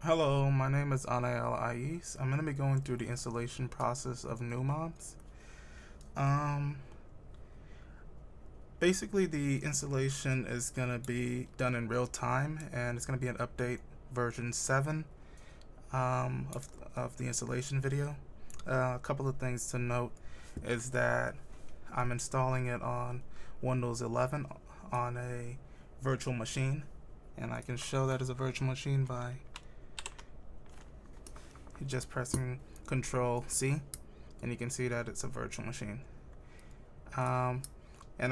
Hello, my name is Anael. I'm going to be going through the installation process of GNU-MOMs. Um, Basically, the installation is going to be done in real time, and it's going to be an update version 7 of the installation video. A couple of things to note is that I'm installing it on Windows 11 on a virtual machine, and I can show that as a virtual machine by just pressing Control C, and you can see that it's a virtual machine. And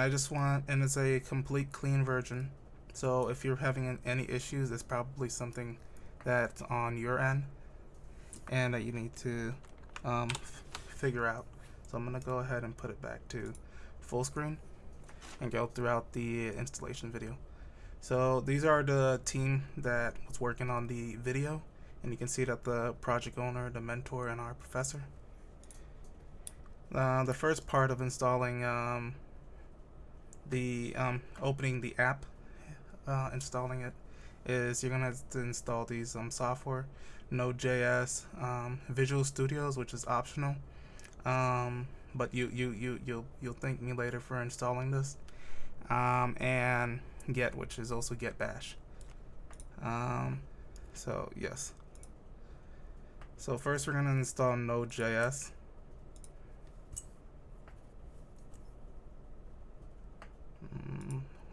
it's a complete clean version. So if you're having any issues, it's probably something that's on your end and that you need to figure out. So I'm gonna go ahead and put it back to full screen and go throughout the installation video. So these are the team that was working on the video, and you can see that the project owner, the mentor, and our professor. The first part of installing opening the app, installing it, is you're gonna have to install these software, Node.js, Visual Studios, which is optional, but you'll thank me later for installing this, and Get, which is also GitBash. So yes. So first we're gonna install Node.js.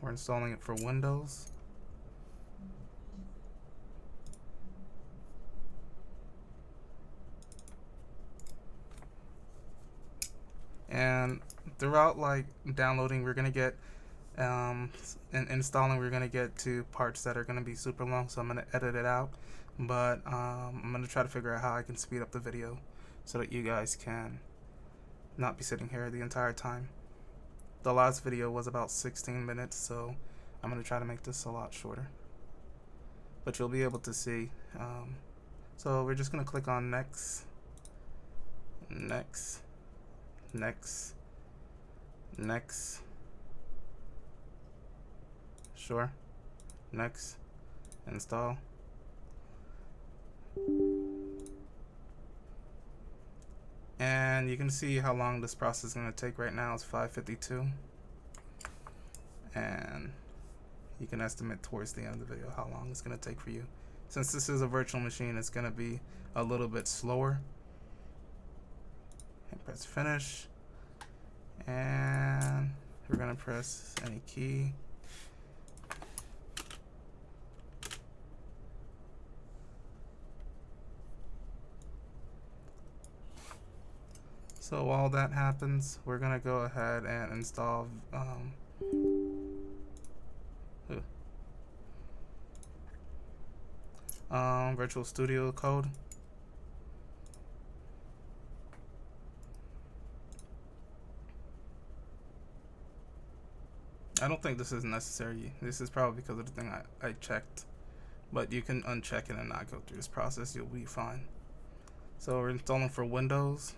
We're installing it for Windows. And throughout downloading, we're gonna get and installing, we're gonna get to parts that are gonna be super long, so I'm gonna edit it out. But I'm gonna try to figure out how I can speed up the video so that you guys can not be sitting here the entire time. The last video was about 16 minutes, so I'm gonna try to make this a lot shorter. But you'll be able to see. So we're just gonna click on next, next, next, next, sure, next, install. And you can see how long this process is going to take. Right now it's 5:52, and you can estimate towards the end of the video how long it's going to take for you. Since this is a virtual machine, it's going to be a little bit slower. And press finish, and we're going to press any key. So while that happens, we're gonna go ahead and install Virtual Studio Code. I don't think this is necessary. This is probably because of the thing I checked, but you can uncheck it and not go through this process. You'll be fine. So we're installing for Windows.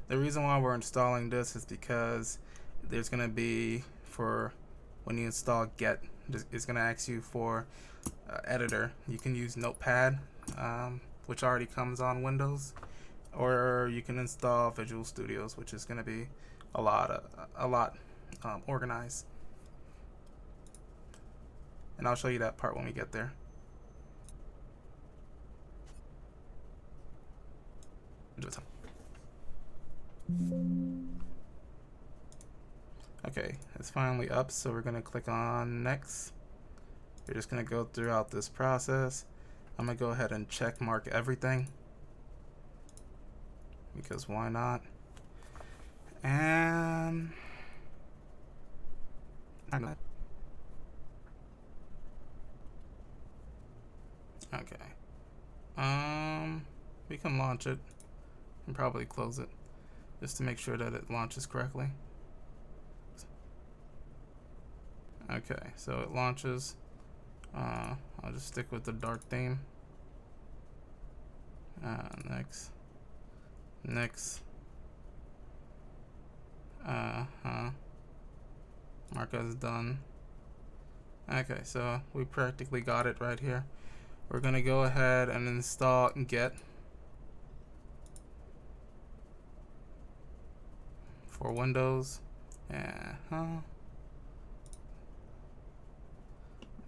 The reason why we're installing this is because there's going to be, for when you install Get, it's going to ask you for editor. You can use Notepad, which already comes on Windows, or you can install Visual Studios, which is going to be a lot organized. And I'll show you that part when we get there. Okay, it's finally up, so we're going to click on next. We're just going to go throughout this process. I'm going to go ahead and check mark everything, because why not? And okay, we can launch it and probably close it just to make sure that it launches correctly. Okay, so it launches. I'll just stick with the dark theme. Next. Mark as done. Okay, so we practically got it right here. we're going to go ahead and install Git for Windows.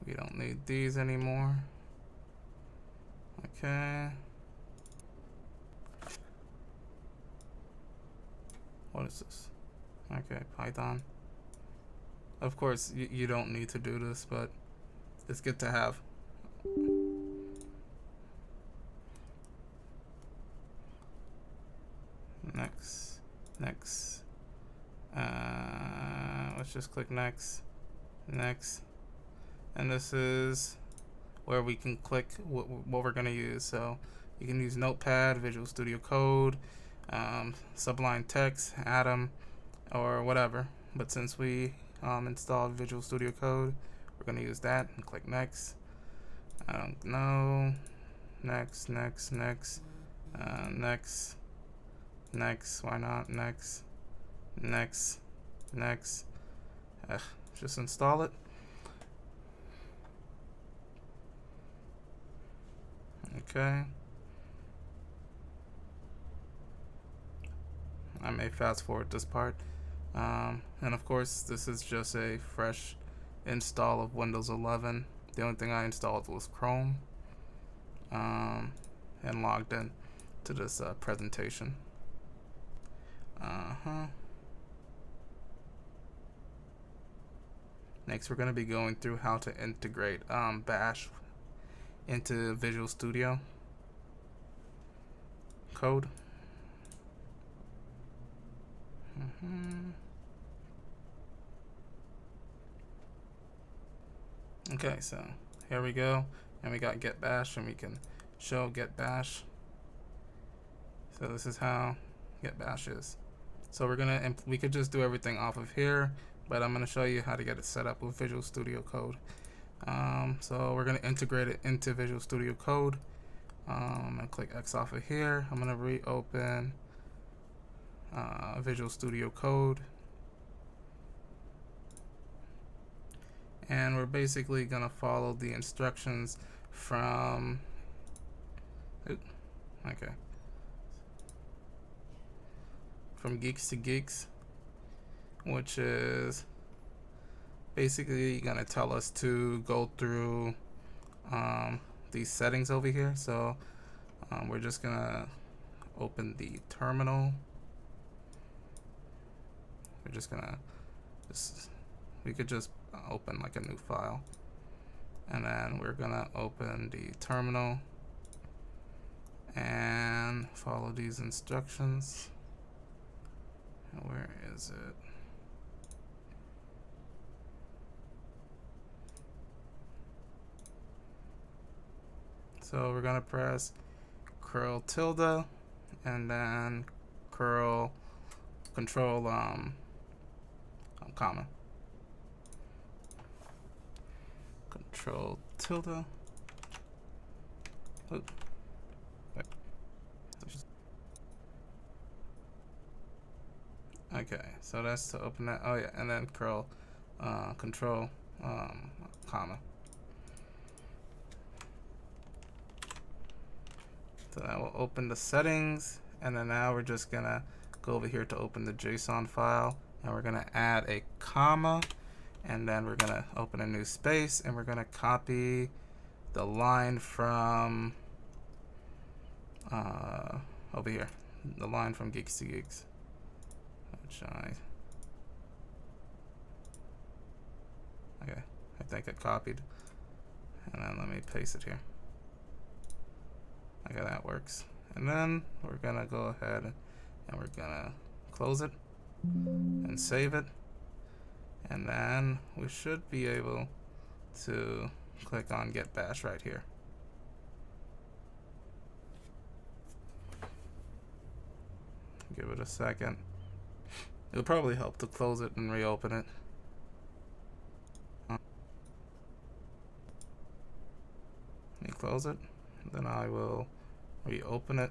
We don't need these anymore. Okay. What is this? Okay, Python. Of course, you don't need to do this, but it's good to have. Next. Let's just click next. And this is where we can click what we're going to use. So you can use Notepad, Visual Studio Code, Sublime Text, Atom, or whatever. But since we installed Visual Studio Code, we're going to use that and click next. I don't know. Next. Why not? Next. Just install it. Okay. I may fast forward this part. And of course, this is just a fresh install of Windows 11. The only thing I installed was Chrome, and logged in to this presentation. Next, we're going to be going through how to integrate Bash into Visual Studio Code. Okay, so here we go, and we got GitBash, and we can show GitBash. So this is how GitBash is. So we could just do everything off of here, but I'm going to show you how to get it set up with Visual Studio Code. So we're going to integrate it into Visual Studio Code. I'm going to click X off of here. I'm going to reopen Visual Studio Code. And we're basically going to follow the instructions from from Geeks to Geeks, which is basically going to tell us to go through these settings over here. So we're just going to open the terminal. We're just going to we could just open like a new file, and then we're going to open the terminal and follow these instructions. Where is it? So we're going to press curl tilde and then curl control comma. Control tilde. Wait. Okay, so that's to open that. Oh yeah, and then curl control comma. So that will open the settings, and then now we're just gonna go over here to open the JSON file, and we're gonna add a comma, and then we're gonna open a new space, and we're gonna copy the line from over here, the line from Geeks to Geeks, which I think I copied, and then let me paste it here. Okay, that works. And then we're gonna go ahead and we're gonna close it and save it, and then we should be able to click on Get Bash right here. Give it a second. It'll probably help to close it and reopen it. Let me close it, then I will reopen it.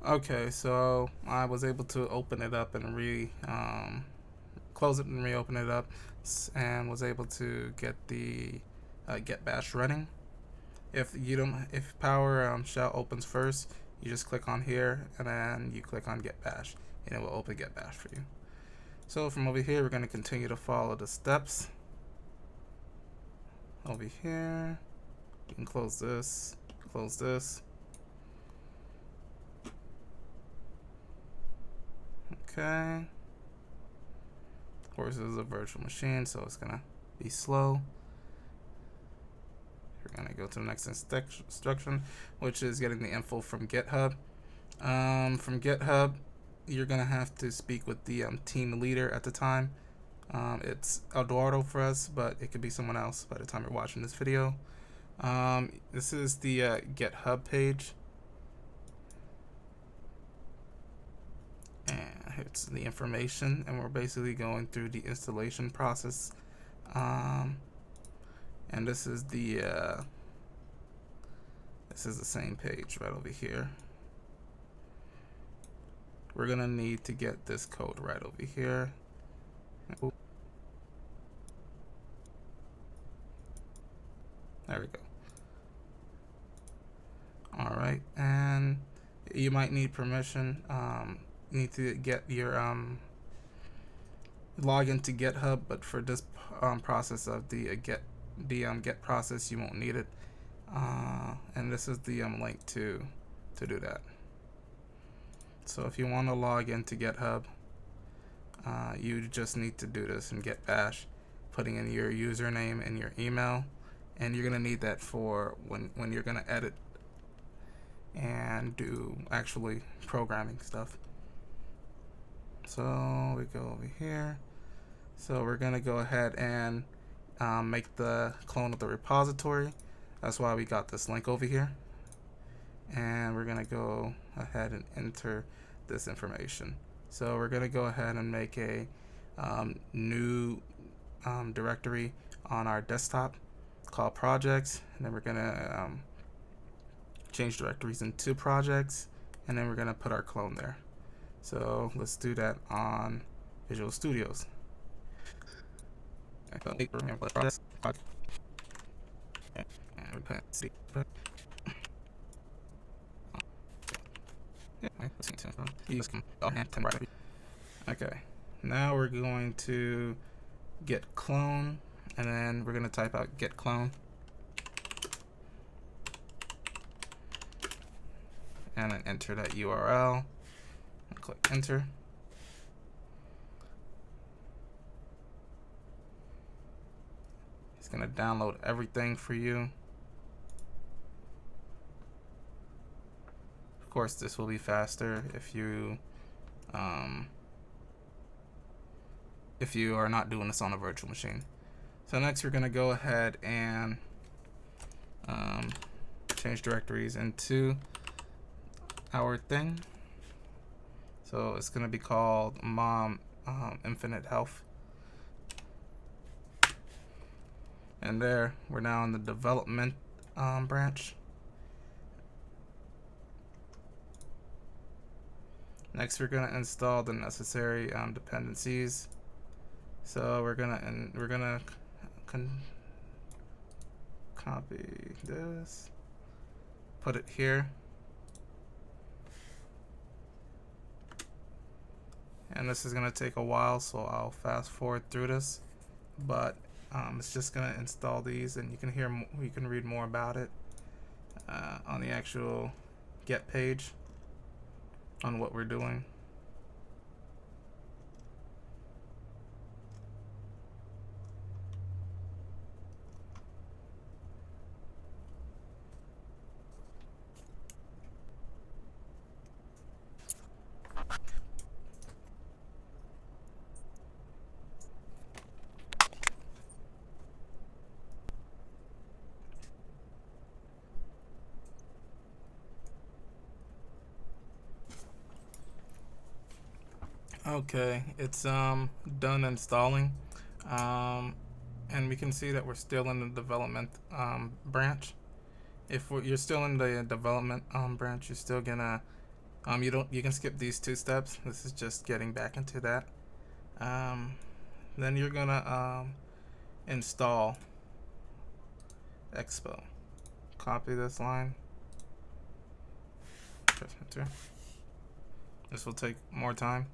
Okay, so I was able to open it up and close it and reopen it up, and was able to get the GitBash running. If Power Shell opens first, you just click on here and then you click on GitBash, and it will open GitBash for you. So from over here, we're going to continue to follow the steps. Over here, you can close this, close this. Okay. Of course, this is a virtual machine, so it's gonna be slow. We're gonna go to the next instruction, which is getting the info from GitHub. From GitHub, you're gonna have to speak with the team leader at the time. It's Eduardo for us, but it could be someone else by the time you're watching this video. This is the GitHub page. And it's the information, and we're basically going through the installation process. And this is the same page right over here. We're gonna need to get this code right over here. There we go. All right, and you might need permission. Need to get your log into GitHub, but for this process of the get process, you won't need it. And this is the link to do that. So if you want to log into GitHub, you just need to do this in GitBash, putting in your username and your email, and you're gonna need that for when you're gonna edit and do actually programming stuff. So we go over here. So we're gonna go ahead and make the clone of the repository. That's why we got this link over here. And we're gonna go ahead and enter this information. So we're gonna go ahead and make a new directory on our desktop called projects, and then we're gonna change directories into projects, and then we're gonna put our clone there. So let's do that on Visual Studios. Okay, now we're going to get clone, and then we're going to type out get clone, and then enter that URL. Click enter. It's going to download everything for you. Of course, this will be faster if you are not doing this on a virtual machine. So next, we're going to go ahead and change directories into our thing. So it's going to be called Mom Infinite Health. And there, we're now in the development branch. Next, we're going to install the necessary dependencies. So we're gonna copy this, put it here, and this is gonna take a while, so I'll fast forward through this. But it's just gonna install these, and you can read more about it on the actual Get page on what we're doing. Okay, it's done installing, and we can see that we're still in the development branch. If you're still in the development branch, you're still gonna you can skip these 2 steps. This is just getting back into that. Then you're gonna install Expo. Copy this line. Press enter. This will take more time.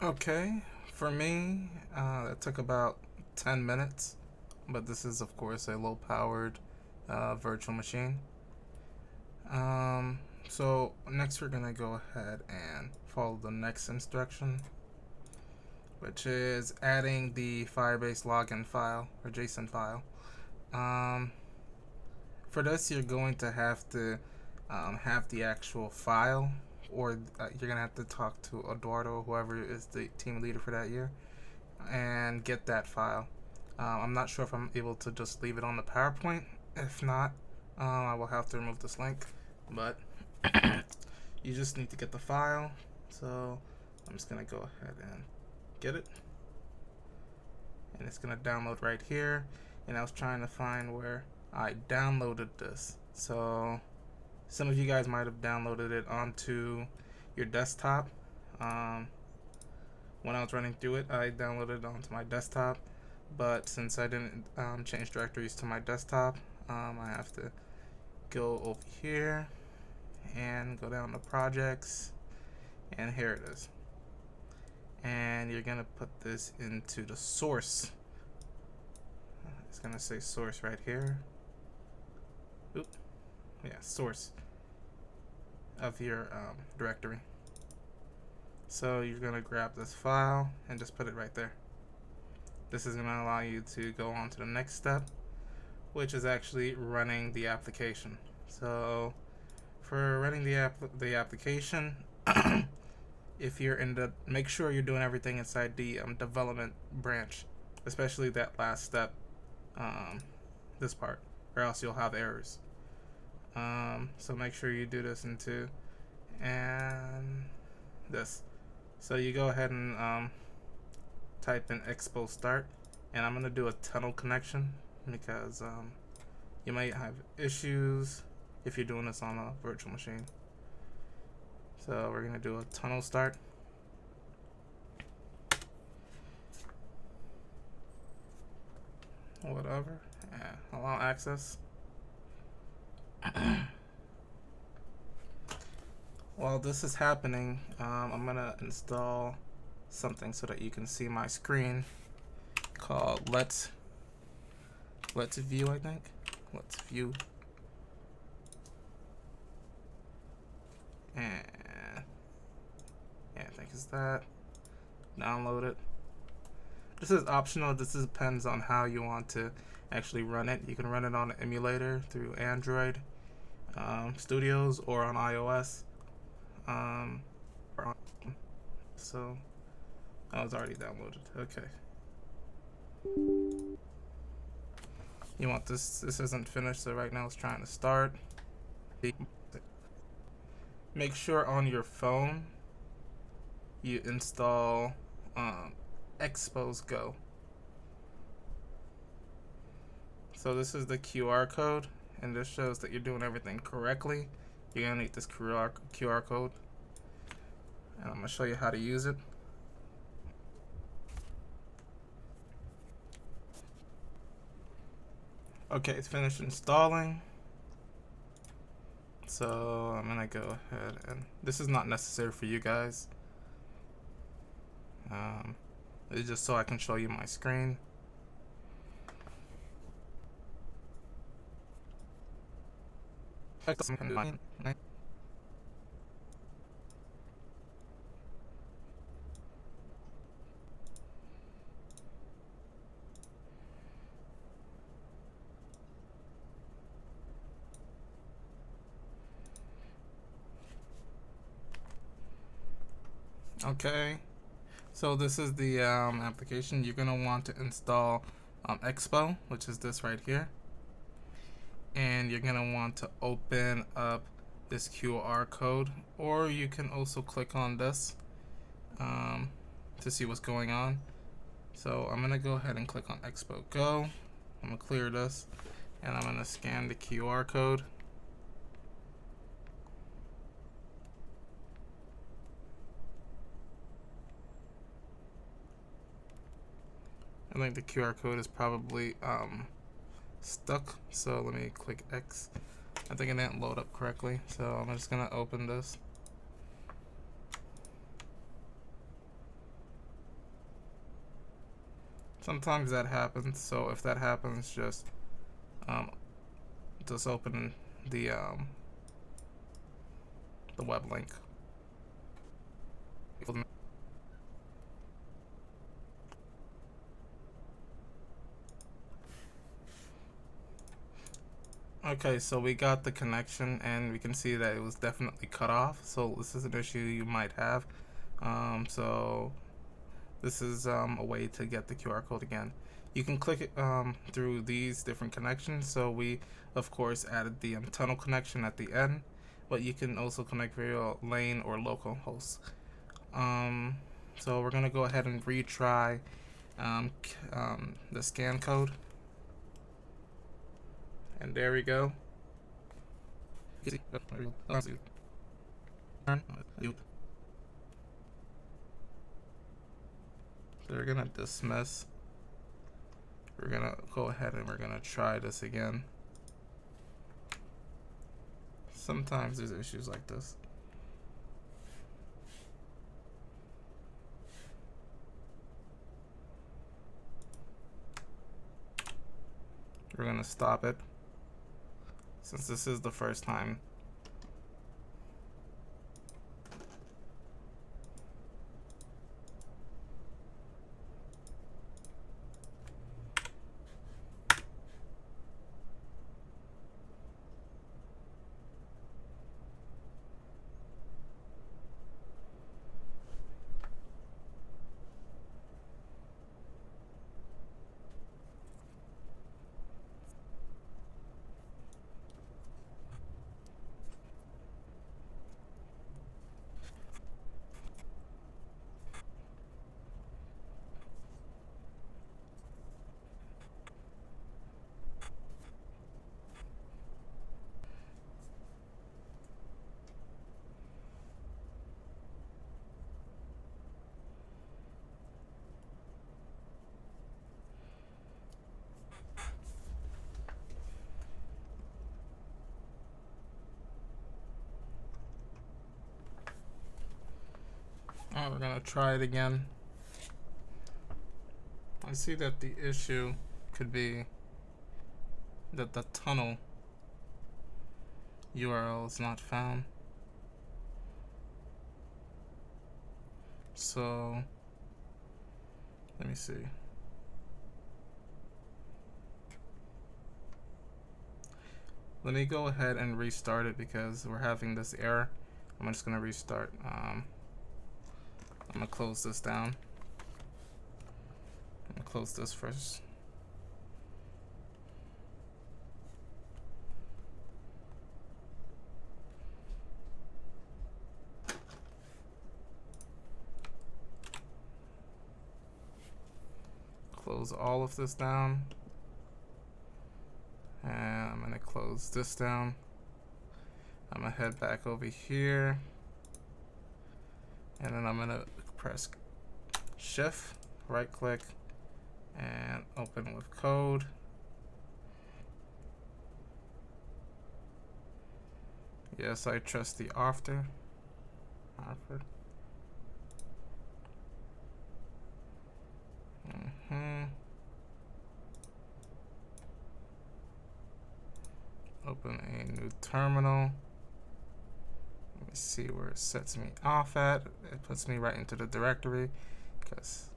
Okay, for me, that took about 10 minutes, but this is, of course, a low-powered virtual machine. So next we're going to go ahead and follow the next instruction, which is adding the Firebase login file, or Json file. For this, you're going to have to have the actual file, or you're gonna have to talk to Eduardo, whoever is the team leader for that year, and get that file. I'm not sure if I'm able to just leave it on the PowerPoint. If not, I will have to remove this link, but you just need to get the file. So I'm just gonna go ahead and get it, and it's gonna download right here. And I was trying to find where I downloaded this. So some of you guys might have downloaded it onto your desktop. When I was running through it, I downloaded it onto my desktop, but since I didn't change directories to my desktop, I have to go over here and go down to projects, and here it is. And you're gonna put this into the source. It's gonna say source right here. Oop. Yeah, source of your directory. So you're gonna grab this file and just put it right there. This is gonna allow you to go on to the next step, which is actually running the application. So for running the application, if you're in the, make sure you're doing everything inside the development branch, especially that last step, this part, or else you'll have errors. So make sure you do this into and this. So you go ahead and type in Expo start, and I'm gonna do a tunnel connection because you might have issues if you're doing this on a virtual machine. So we're gonna do a tunnel start. Whatever. Yeah, allow access. While this is happening, I'm gonna install something so that you can see my screen called Let's View, I think. Let's View. And yeah, I think it's that. Download it. This is optional. This depends on how you want to actually run it. You can run it on an emulator through Android Studios or on iOS. So I was already downloaded. Okay. You want this? This isn't finished, so right now it's trying to start. Make sure on your phone you install Expo's Go. So this is the QR code, and this shows that you're doing everything correctly. You're gonna need this QR code, and I'm gonna show you how to use it. Okay, it's finished installing. So I'm gonna go ahead, and this is not necessary for you guys. It's just so I can show you my screen. Okay, so this is the application. You're gonna want to install Expo, which is this right here, and you're gonna want to open up this QR code, or you can also click on this to see what's going on. So I'm gonna go ahead and click on Expo Go. I'm gonna clear this, and I'm gonna scan the QR code. I think the QR code is probably stuck, so let me click X. I think it didn't load up correctly, so I'm just gonna open this. Sometimes that happens, so if that happens, just open the web link. Okay, so we got the connection, and we can see that it was definitely cut off. So this is an issue you might have. So this is a way to get the QR code again. You can click it through these different connections. So we, of course, added the tunnel connection at the end, but you can also connect via LAN or local hosts. So we're gonna go ahead and retry the scan code, and there we go. So we're gonna dismiss. We're gonna go ahead and we're gonna try this again. Sometimes there's issues like this. We're gonna stop it since this is the first time. Alright, we're gonna try it again. I see that the issue could be that the tunnel URL is not found. So let me see. Let me go ahead and restart it because we're having this error. I'm just gonna restart. I'm gonna close this down. I'm gonna close this first. Close all of this down. And I'm gonna close this down. I'm gonna head back over here. And then I'm gonna press Shift, right click, and open with code. Yes, I trust the author. Open a new terminal. Let me see where it sets me off at. It puts me right into the directory because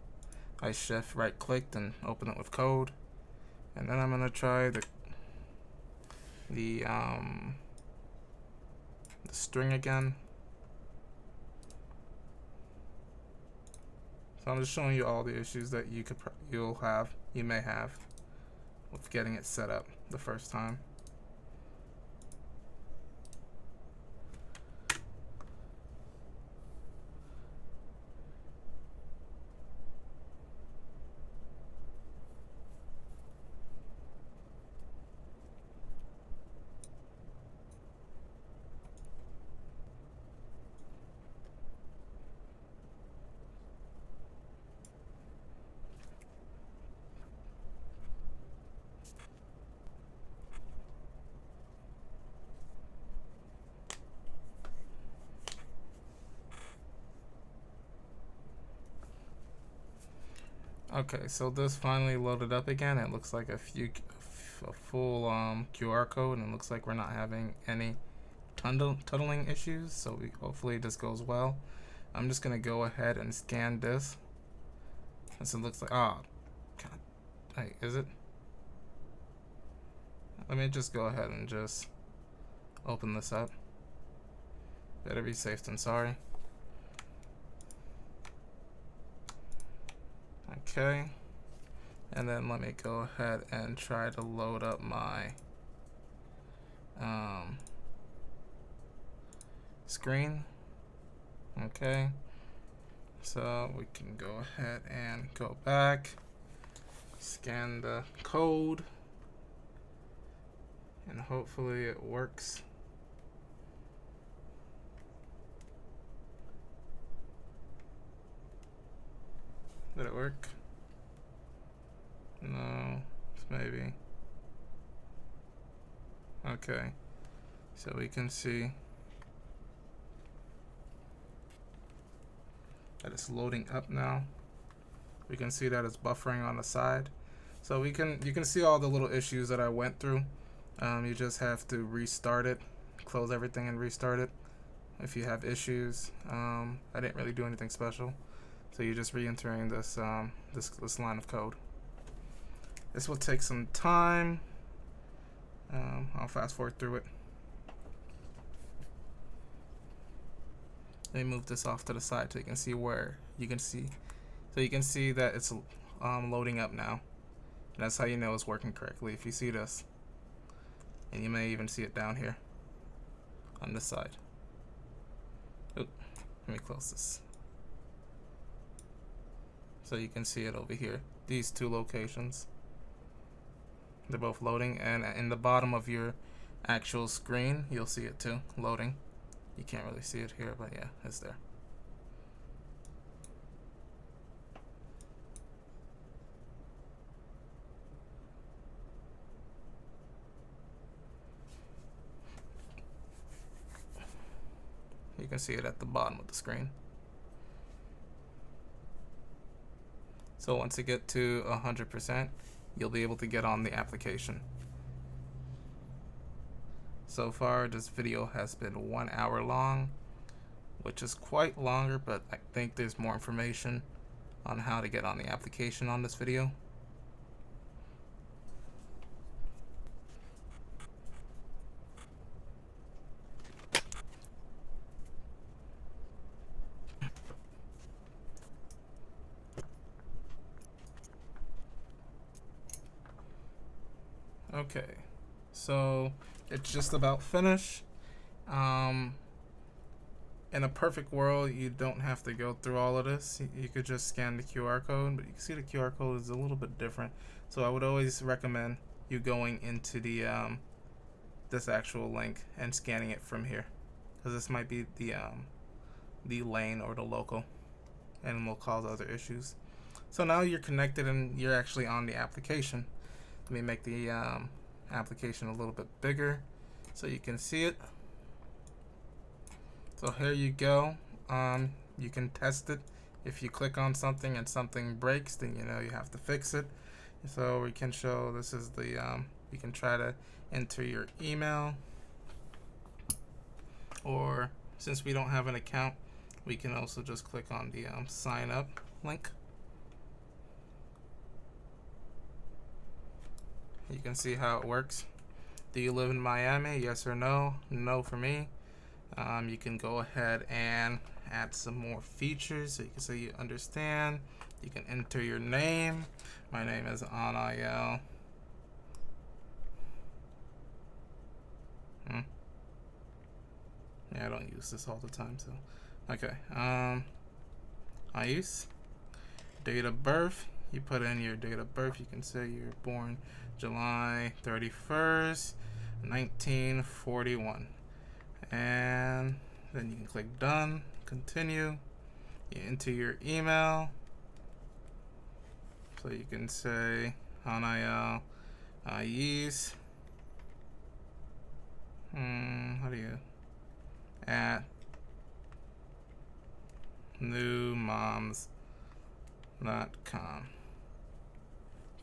I shift right clicked and open it with code. And then I'm gonna try the string again. So I'm just showing you all the issues that you may have with getting it set up the first time. Okay, so this finally loaded up again. It looks like a full QR code, and it looks like we're not having any tunneling issues. So hopefully this goes well. I'm just gonna go ahead and scan this. As it looks like, God, hey, is it? Let me just go ahead and just open this up. Better be safe than sorry. Okay, and then let me go ahead and try to load up my screen. Okay, so we can go ahead and go back, scan the code, and hopefully it works. Did it work? No, maybe. Okay, so we can see that it's loading up now. We can see that it's buffering on the side. So you can see all the little issues that I went through. You just have to restart it, close everything and restart it if you have issues. I didn't really do anything special. So you're just re-entering this this line of code. This will take some time. I'll fast forward through it. Let me move this off to the side so you can see where you can see. So you can see that it's loading up now. And that's how you know it's working correctly. If you see this, and you may even see it down here on this side. Oop, let me close this. So you can see it over here. These two locations. They're both loading, and in the bottom of your actual screen, you'll see it too, loading. You can't really see it here, but yeah, it's there. You can see it at the bottom of the screen. So once you get to 100%, you'll be able to get on the application. So far, this video has been 1 hour long, which is quite longer, but I think there's more information on how to get on the application on this video. Okay, so it's just about finished. In a perfect world, you don't have to go through all of this. You could just scan the QR code, but you can see the QR code is a little bit different. So I would always recommend you going into the this actual link and scanning it from here, because this might be the lane or the local, and will cause other issues. So now you're connected and you're actually on the application. Let me make the application a little bit bigger so you can see it. So here you go. You can test it. If you click on something and something breaks, then you know you have to fix it. So we can show, this is the, you can try to enter your email, or since we don't have an account, we can also just click on the sign up link. You can see how it works. Do you live in Miami? Yes or no? No for me. You can go ahead and add some more features. So you can say you understand. You can enter your name. My name is Anael. Yeah, I don't use this all the time, so okay. I use date of birth. You put in your date of birth. You can say you're born July 31st, 1941. And then you can click done, continue. You enter your email. So you can say Anael Ayis. How do you at NuMoms.com.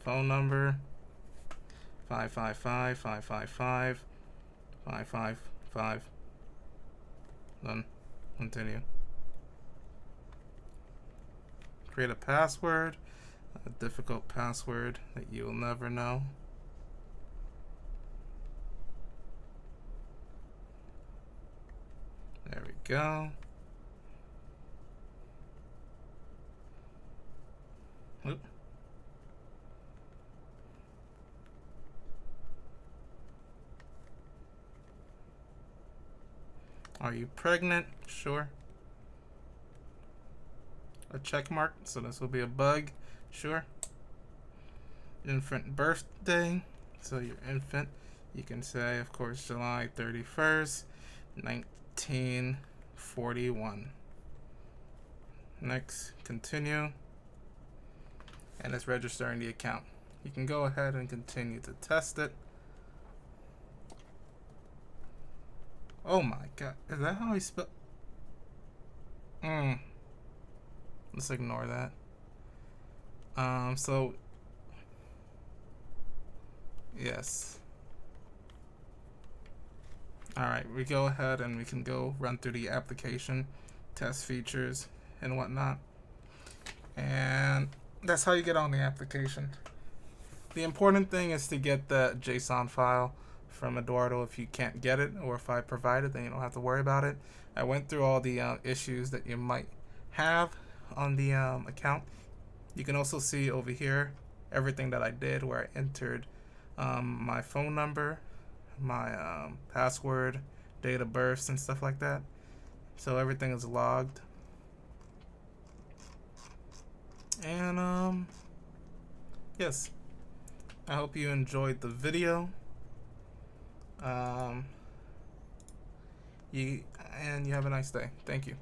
Phone number 555-555-555. Then continue. Create a password, a difficult password that you will never know. There we go. Oop. Are you pregnant? Sure. A check mark, so this will be a bug. Sure. Infant birthday, so your infant, you can say, of course, July 31st, 1941. Next, continue, and it's registering the account. You can go ahead and continue to test it. Oh my god, is that how I spell? Let's ignore that. So yes. Alright, we go ahead and we can go run through the application, test features and whatnot. And that's how you get on the application. The important thing is to get the JSON file from Eduardo. If you can't get it, or if I provide it, then you don't have to worry about it. I went through all the issues that you might have on the account. You can also see over here everything that I did, where I entered my phone number, my password, date of birth, and stuff like that. So everything is logged. And yes, I hope you enjoyed the video. You have a nice day. Thank you.